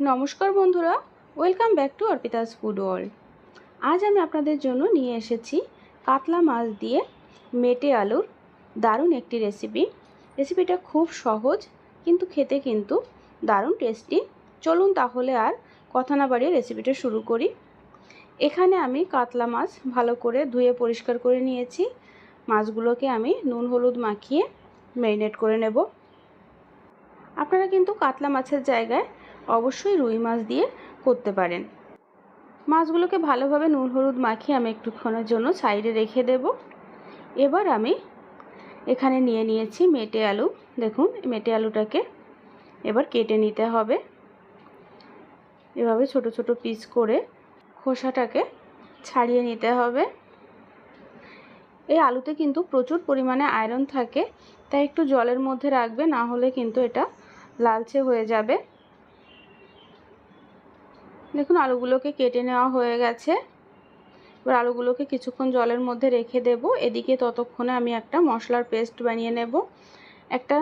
নমস্কার বন্ধুরা, welcome back to Arpita's food world. আজ আমি আপনাদের জন্য নিয়ে এসেছি কাতলা মাছ দিয়ে মেটে আলুর দারুণ একটি রেসিপিটা খুব সহজ কিন্তু খেতে কিন্তু দারুণ টেস্টি। চলুন তাহলে আর কথা না বাড়িয়ে রেসিপিটা শুরু করি। এখানে আমি কাতলা মাছ ভালো করে ধুয়ে পরিষ্কার করে নিয়েছি। মাছগুলোকে আমি নুন হলুদ মাখিয়ে ম্যারিনেট করে নেব। আপনারা কিন্তু কাতলা মাছের জায়গায় অবশ্যই রুই মাছ দিয়ে করতে পারেন। মাছগুলোকে ভালোভাবে নুন হলুদ মাখিয়ে আমি একটুক্ষণের জন্য সাইডে রেখে দেব। এবার আমি এখানে নিয়ে নিয়েছি মেটে আলু। দেখুন, মেটে আলুটাকে এবার কেটে নিতে হবে। এভাবে ছোট ছোট পিস করে খোসাটাকে ছাড়িয়ে নিতে হবে। এই আলুতে কিন্তু প্রচুর পরিমাণে আয়রন থাকে, তাই একটু জলের মধ্যে রাখবে, না হলে কিন্তু এটা লালচে হয়ে যাবে। দেখুন, আলুগুলোকে কেটে নেওয়া হয়ে গেছে। এবার আলুগুলোকে কিছুক্ষণ জলের মধ্যে রেখে দেব। এদিকে ততক্ষণে আমি একটা মশলার পেস্ট বানিয়ে নেব। একটা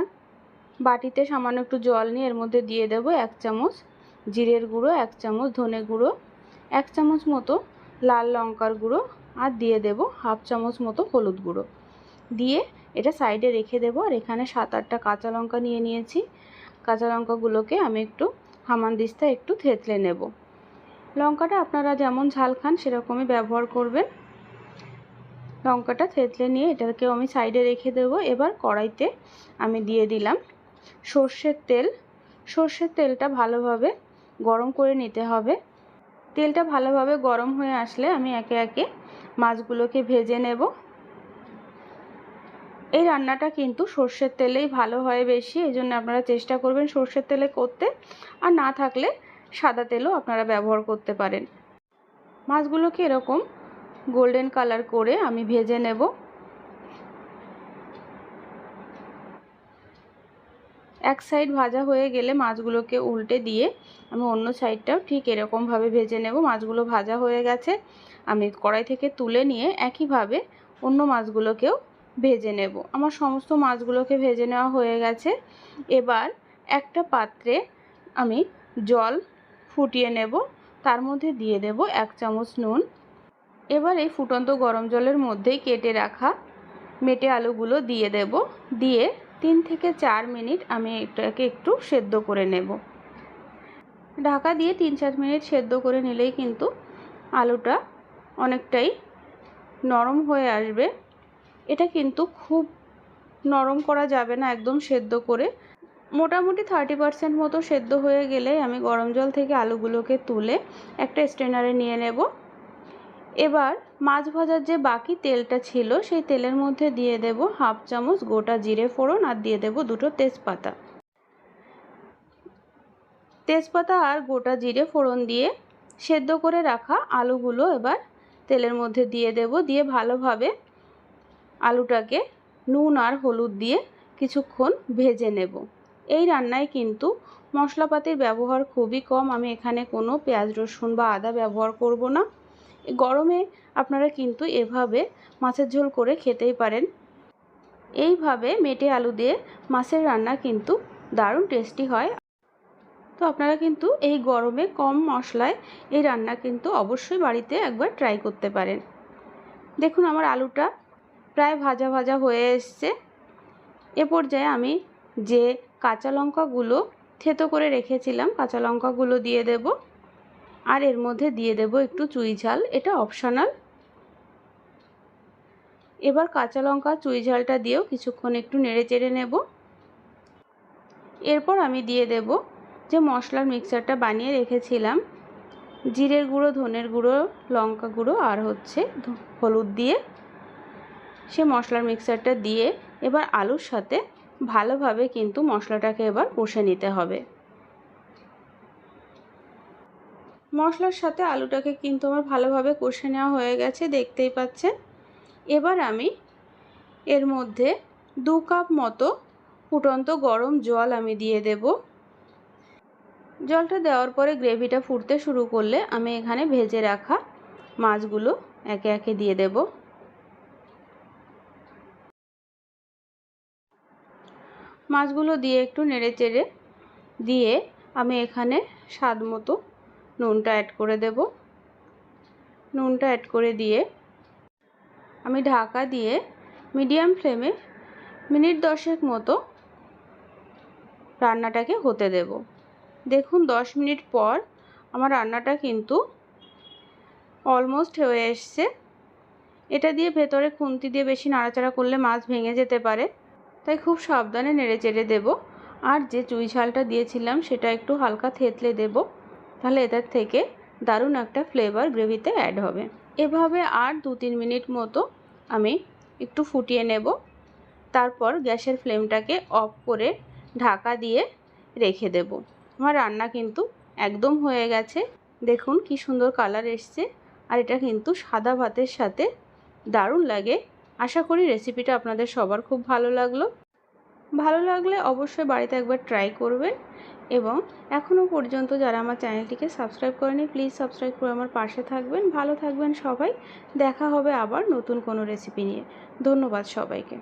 বাটিতে সামান্য একটু জল নিয়ে এর মধ্যে দিয়ে দেব 1 চামচ জিরের গুঁড়ো, 1 চামচ ধনে গুঁড়ো, 1 চামচ মতো লাল লঙ্কার গুঁড়ো, আর দিয়ে দেব 1/2 চামচ মতো হলুদ গুঁড়ো। দিয়ে এটা সাইডে রেখে দেব। আর এখানে 7-8টা কাঁচা লঙ্কা নিয়ে নিয়েছি। কাঁচা লঙ্কাগুলোকে আমি একটু হামানদিস্তায় একটু থেতলে নেব। লঙ্কাটা আপনারা যেমন ঝাল খান সেরকমই ব্যবহার করবেন। লঙ্কাটা থেতলে নিয়ে এটাকেও আমি সাইডে রেখে দেব। এবার কড়াইতে আমি দিয়ে দিলাম সর্ষের তেল। সর্ষের তেলটা ভালোভাবে গরম করে নিতে হবে। তেলটা ভালোভাবে গরম হয়ে আসলে আমি একে একে মাছগুলোকে ভেজে নেব। এই রান্নাটা কিন্তু সর্ষের তেলেই ভালো হয় বেশি, এই জন্য আপনারা চেষ্টা করবেন সর্ষের তেলে করতে। আর না থাকলে সাদা তেলও আপনারা ব্যবহার করতে পারেন। মাছগুলোকে এরকম গোল্ডেন কালার করে আমি ভেজে নেব। এক সাইড ভাজা হয়ে গেলে মাছগুলোকে উল্টে দিয়ে আমি অন্য সাইডটাও ঠিক এরকমভাবে ভেজে নেব। মাছগুলো ভাজা হয়ে গেছে, আমি কড়াই থেকে তুলে নিয়ে একইভাবে অন্য মাছগুলোকেও ভেজে নেব। আমার সমস্ত মাছগুলোকে ভেজে নেওয়া হয়ে গেছে। এবার একটা পাত্রে আমি জল ফুটিয়ে নেব। তার মধ্যে দিয়ে দেব 1 চামচ নুন। এবার এই ফুটন্ত গরম জলের মধ্যেই কেটে রাখা মেটে আলুগুলো দিয়ে দেব। দিয়ে 3 থেকে 4 মিনিট আমি এটাকে একটু সেদ্ধ করে নেব। ঢাকা দিয়ে 3-4 মিনিট সেদ্ধ করে নিলেই কিন্তু আলুটা অনেকটাই নরম হয়ে আসবে। এটা কিন্তু খুব নরম করা যাবে না, একদম সেদ্ধ করে মোটামুটি 30% মতো সেদ্ধ হয়ে গেলে আমি গরম জল থেকে আলুগুলোকে তুলে একটা স্ট্রেনারে নিয়ে নেব। এবার মাছ ভাজার যে বাকি তেলটা ছিল সেই তেলের মধ্যে দিয়ে দেব 1/2 চামচ গোটা জিরে ফোড়ন, আর দিয়ে দেব 2টো তেজপাতা। তেজপাতা আর গোটা জিরে ফোড়ন দিয়ে সেদ্ধ করে রাখা আলুগুলো এবার তেলের মধ্যে দিয়ে দেব। দিয়ে ভালোভাবে আলুটাকে নুন আর হলুদ দিয়ে কিছুক্ষণ ভেজে নেব। এই রান্নায় কিন্তু মশলাপাতির ব্যবহার খুবই কম। আমি এখানে কোনো পেঁয়াজ রসুন বা আদা ব্যবহার করব না। গরমে আপনারা কিন্তু এভাবে মাছের ঝোল করে খেতেই পারেন। এইভাবে মেটে আলু দিয়ে মাছের রান্না কিন্তু দারুণ টেস্টি হয়। তো আপনারা কিন্তু এই গরমে কম মশলায় এই রান্না কিন্তু অবশ্যই বাড়িতে একবার ট্রাই করতে পারেন। দেখুন, আমার আলুটা প্রায় ভাজা ভাজা হয়ে এসছে। এ পর্যায়ে আমি যে কাঁচা লঙ্কাগুলো থেতো করে রেখেছিলাম কাঁচা লঙ্কাগুলো দিয়ে দেব। আর এর মধ্যে দিয়ে দেব একটু চুই ঝাল, এটা অপশনাল। এবার কাঁচা লঙ্কা চুই ঝালটা দিয়েও কিছুক্ষণ একটু নেড়ে চেড়ে নেব। এরপর আমি দিয়ে দেব যে মশলার মিক্সচারটা বানিয়ে রেখেছিলাম, জিরের গুঁড়ো, ধনের গুঁড়ো, লঙ্কা গুঁড়ো আর হলুদ দিয়ে সে মশলার মিক্সচারটা দিয়ে এবার আলুর সাথে ভালোভাবে কিন্তু মশলাটাকে এবার কষে নিতে হবে। মশলার সাথে আলুটাকে কিন্তু আমার ভালোভাবে কষে নেওয়া হয়ে গেছে, দেখতেই পাচ্ছেন। এবার আমি এর মধ্যে 2 কাপ মতো ফুটন্ত গরম জল আমি দিয়ে দেব। জলটা দেওয়ার পরে গ্রেভিটা ফুটতে শুরু করলে আমি এখানে ভেজে রাখা মাছগুলো একে একে দিয়ে দেব। মাছগুলো দিয়ে একটু নেড়ে চেড়ে দিয়ে আমি এখানে স্বাদ মতো নুনটা অ্যাড করে দেব। নুনটা অ্যাড করে দিয়ে আমি ঢাকা দিয়ে মিডিয়াম ফ্লেমে মিনিট 10 মতো রান্নাটাকে হতে দেব। দেখুন 10 মিনিট পর আমার রান্নাটা কিন্তু অলমোস্ট হয়ে এসছে। এটা দিয়ে ভেতরে খুন্তি দিয়ে বেশি নাড়াচাড়া করলে মাছ ভেঙে যেতে পারে, তাই খুব সাবধানে নেড়েচেড়ে দেব। আর যে চুই ঝালটা দিয়েছিলাম সেটা একটু হালকা থেতলে দেব, তাহলে এটার থেকে দারুণ একটা ফ্লেভার গ্রেভিতে অ্যাড হবে। এভাবে আর 2-3 মিনিট মতো আমি একটু ফুটিয়ে নেব। তারপর গ্যাসের ফ্লেমটাকে অফ করে ঢাকা দিয়ে রেখে দেব। আমার রান্না কিন্তু একদম হয়ে গেছে। দেখুন কি সুন্দর কালার এসছে, আর এটা কিন্তু সাদা ভাতের সাথে দারুণ লাগে। আশা করি রেসিপিটা আপনাদের সবার খুব ভালো লাগলে অবশ্যই বাড়িতে একবার ট্রাই করবেন। এবং এখনও পর্যন্ত যারা আমার চ্যানেলটিকে সাবস্ক্রাইব করেনি, প্লিজ সাবস্ক্রাইব করে আমার পাশে থাকবেন। ভালো থাকবেন সবাই। দেখা হবে আবার নতুন কোনো রেসিপি নিয়ে। ধন্যবাদ সবাইকে।